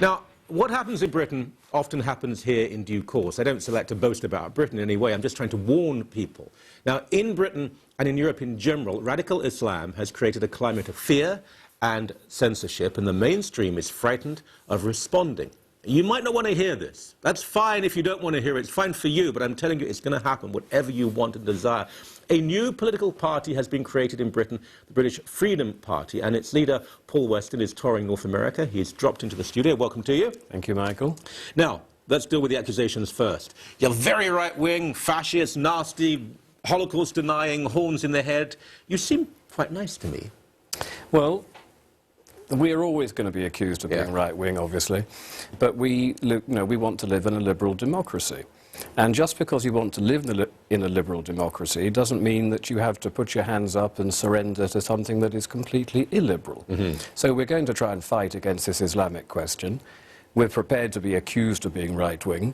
Now, what happens in Britain often happens here in due course. I don't select to boast about Britain in any way. I'm just trying to warn people. Now, in Britain and in Europe in general, radical Islam has created a climate of fear and censorship, and the mainstream is frightened of responding. You might not want to hear this. That's fine if you don't want to hear it. It's fine for you, but I'm telling you it's going to happen, whatever you want and desire. A new political party has been created in Britain, the British Freedom Party, and its leader, Paul Weston, is touring North America. He's dropped into the studio. Welcome to you. Thank you, Michael. Now, let's deal with the accusations first. You're very right-wing, fascist, nasty, Holocaust-denying, horns in the head. You seem quite nice to me. Well, we are always going to be accused of being right-wing, obviously, but we want to live in a liberal democracy. And just because you want to live in a liberal democracy doesn't mean that you have to put your hands up and surrender to something that is completely illiberal. So we're going to try and fight against this Islamic question. We're prepared to be accused of being right-wing,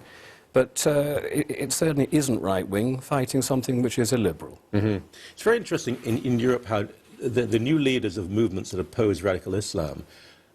but it certainly isn't right-wing fighting something which is illiberal. It's very interesting in Europe how the new leaders of movements that oppose radical Islam,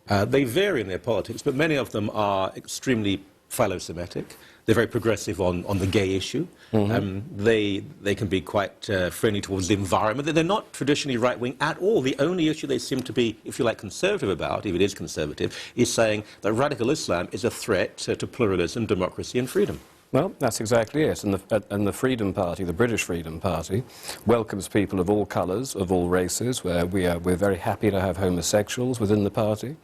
they vary in their politics, but many of them are extremely philo-Semitic. They're very progressive on the gay issue. They can be quite friendly towards the environment. They're not traditionally right-wing at all. The only issue they seem to be, if you like, conservative about, if it is conservative, is saying that radical Islam is a threat to pluralism, democracy and freedom. Well, that's exactly it. And the Freedom Party, the British Freedom Party, welcomes people of all colours, of all races. We're very happy to have homosexuals within the party.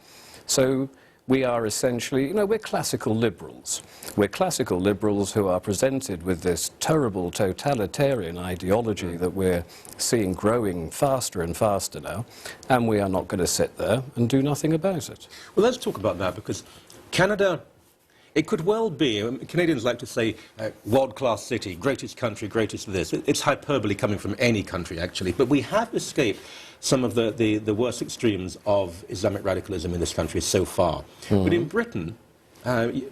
So we are essentially, we're classical liberals. We're classical liberals who are presented with this terrible totalitarian ideology that we're seeing growing faster and faster now, and we are not going to sit there and do nothing about it. Well, let's talk about that, because Canada, it could well be, Canadians like to say, world-class city, greatest country, greatest this. It's hyperbole coming from any country, actually. But we have escaped some of the worst extremes of Islamic radicalism in this country so far. But in Britain,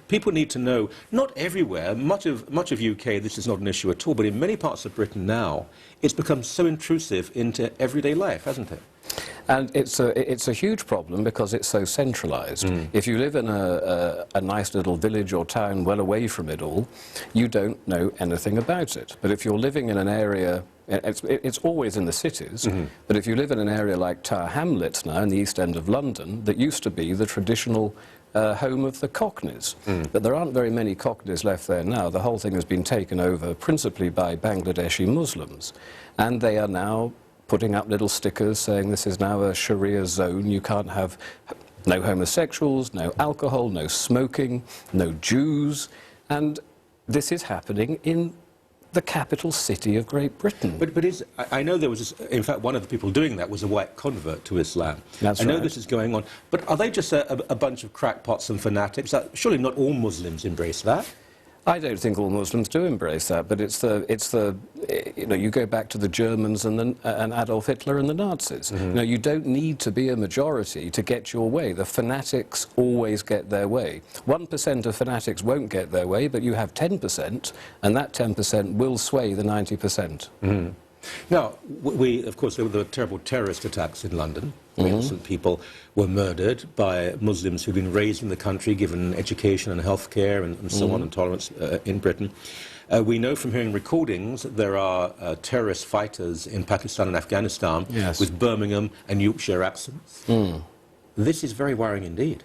people need to know, not everywhere, much of UK, this is not an issue at all, but in many parts of Britain now, it's become so intrusive into everyday life, hasn't it? And it's a huge problem because it's so centralised. If you live in a nice little village or town well away from it all, you don't know anything about it. But if you're living in an area, it's always in the cities, but if you live in an area like Tower Hamlets now in the East End of London, that used to be the traditional home of the Cockneys. But there aren't very many Cockneys left there now. The whole thing has been taken over principally by Bangladeshi Muslims, and they are now putting up little stickers saying this is now a Sharia zone. You can't have no homosexuals, no alcohol, no smoking, no Jews. And this is happening in the capital city of Great Britain. But I know there was, in fact, one of the people doing that was a white convert to Islam. That's I know right. this is going on. But are they just a bunch of crackpots and fanatics? Surely not all Muslims embrace that. I don't think all Muslims do embrace that, but you go back to the Germans and Adolf Hitler and the Nazis. You don't need to be a majority to get your way. The fanatics always get their way. 1% of fanatics won't get their way, but you have 10%, and that 10% will sway the 90%. Now, of course, there were the terrible terrorist attacks in London. Innocent people were murdered by Muslims who'd been raised in the country, given education and health care and so on, and tolerance in Britain. We know from hearing recordings that there are terrorist fighters in Pakistan and Afghanistan with Birmingham and Yorkshire accents. This is very worrying indeed.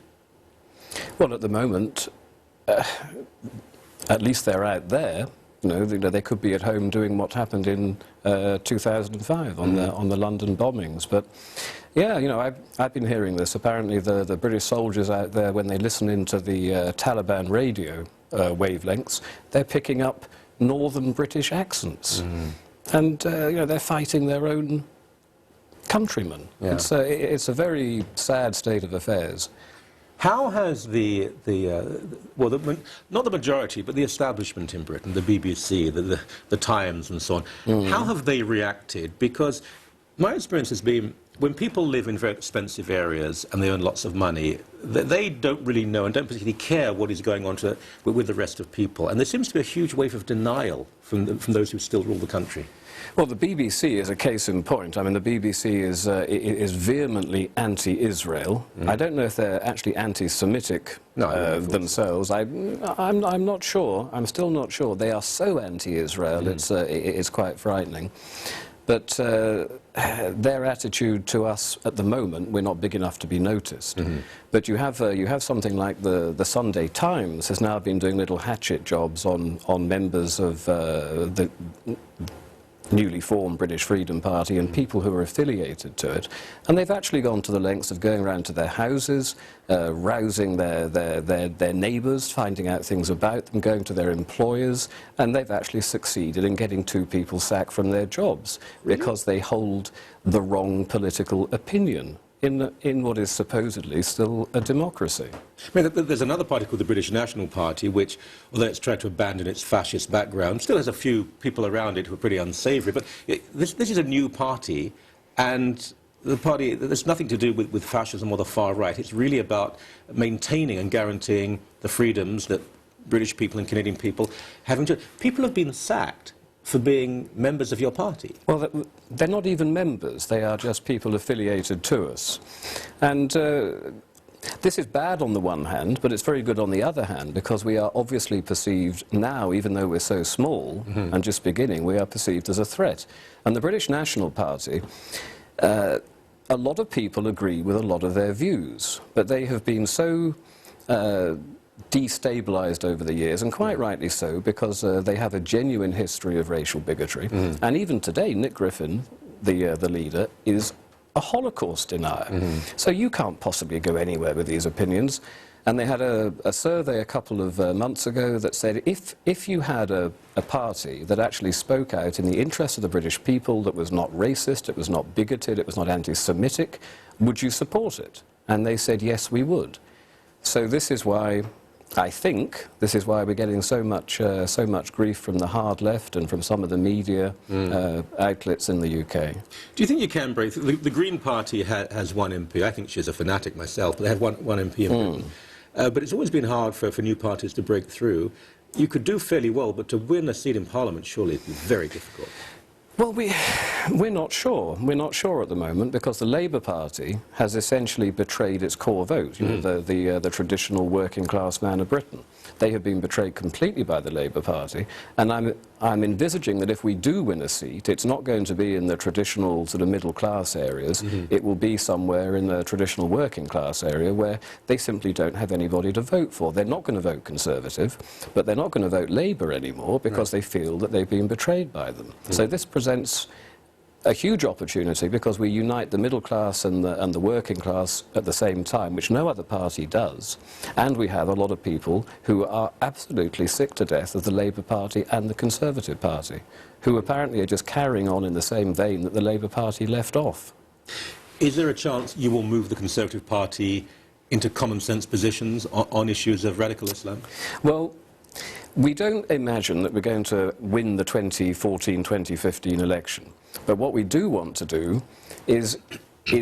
Well, at the moment, at least they're out there. They could be at home doing what happened in 2005 on the London bombings. But yeah, I've been hearing this. Apparently, the British soldiers out there, when they listen into the Taliban radio wavelengths, they're picking up northern British accents, and they're fighting their own countrymen. It's a very sad state of affairs. How has not the majority, but the establishment in Britain, the BBC, the Times and so on, how have they reacted? Because my experience has been when people live in very expensive areas and they earn lots of money, they don't really know and don't particularly care what is going on with the rest of people. And there seems to be a huge wave of denial from those who still rule the country. Well, the BBC is a case in point. I mean, the BBC is vehemently anti-Israel. I don't know if they're actually anti-Semitic themselves. I'm not sure. I'm still not sure. They are so anti-Israel, it's quite frightening. But their attitude to us at the moment, we're not big enough to be noticed. But you have something like the Sunday Times has now been doing little hatchet jobs on members of the newly formed British Freedom Party and people who are affiliated to it, and they've actually gone to the lengths of going around to their houses, rousing their neighbours, finding out things about them, going to their employers, and they've actually succeeded in getting 2 people sacked from their jobs because they hold the wrong political opinion in what is supposedly still a democracy. I mean, there's another party called the British National Party, which, although it's tried to abandon its fascist background, still has a few people around it who are pretty unsavoury. But this is a new party, and the party, there's nothing to do with fascism or the far right. It's really about maintaining and guaranteeing the freedoms that British people and Canadian people have enjoyed. People have been sacked for being members of your party. Well, they're not even members. They are just people affiliated to us. And this is bad on the one hand, but it's very good on the other hand, because we are obviously perceived now, even though we're so small and just beginning, we are perceived as a threat. And the British National Party, a lot of people agree with a lot of their views, but they have been so destabilised over the years, and quite rightly so, because they have a genuine history of racial bigotry. And even today, Nick Griffin, the leader, is a Holocaust denier. So you can't possibly go anywhere with these opinions. And they had a survey a couple of months ago that said if you had a party that actually spoke out in the interest of the British people, that was not racist, it was not bigoted, it was not anti-Semitic, would you support it? And they said, yes, we would. So this is why, I think, this is why we're getting so much grief from the hard left and from some of the media outlets in the UK. Do you think you can break through? The Green Party has 1 MP. I think she's a fanatic myself, but they have one MP in Britain. But it's always been hard for new parties to break through. You could do fairly well, but to win a seat in Parliament, surely it'd be very difficult. Well, we're not sure. We're not sure at the moment, because the Labour Party has essentially betrayed its core vote, you know, the traditional working class man of Britain. They have been betrayed completely by the Labour Party, and I'm envisaging that if we do win a seat, it's not going to be in the traditional sort of middle class areas. It will be somewhere in the traditional working class area where they simply don't have anybody to vote for. They're not going to vote Conservative, but they're not going to vote Labour anymore because they feel that they've been betrayed by them. So this presents a huge opportunity, because we unite the middle class and the working class at the same time, which no other party does. And we have a lot of people who are absolutely sick to death of the Labour Party and the Conservative Party, who apparently are just carrying on in the same vein that the Labour Party left off. Is there a chance you will move the Conservative Party into common-sense positions on issues of radical Islam? Well, we don't imagine that we're going to win the 2014-2015 election. But what we do want to do is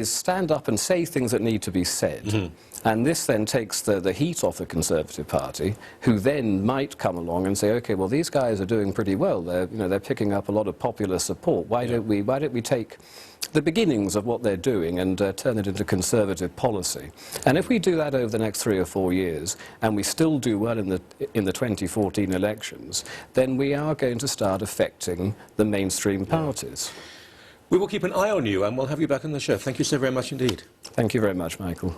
stand up and say things that need to be said. And this then takes the heat off the Conservative Party, who then might come along and say, OK, well, these guys are doing pretty well. They're picking up a lot of popular support. Why don't we take the beginnings of what they're doing and turn it into Conservative policy? And if we do that over the next 3 or 4 years, and we still do well in the 2014 elections, then we are going to start affecting the mainstream parties. We will keep an eye on you, and we'll have you back on the show. Thank you so very much indeed. Thank you very much, Michael.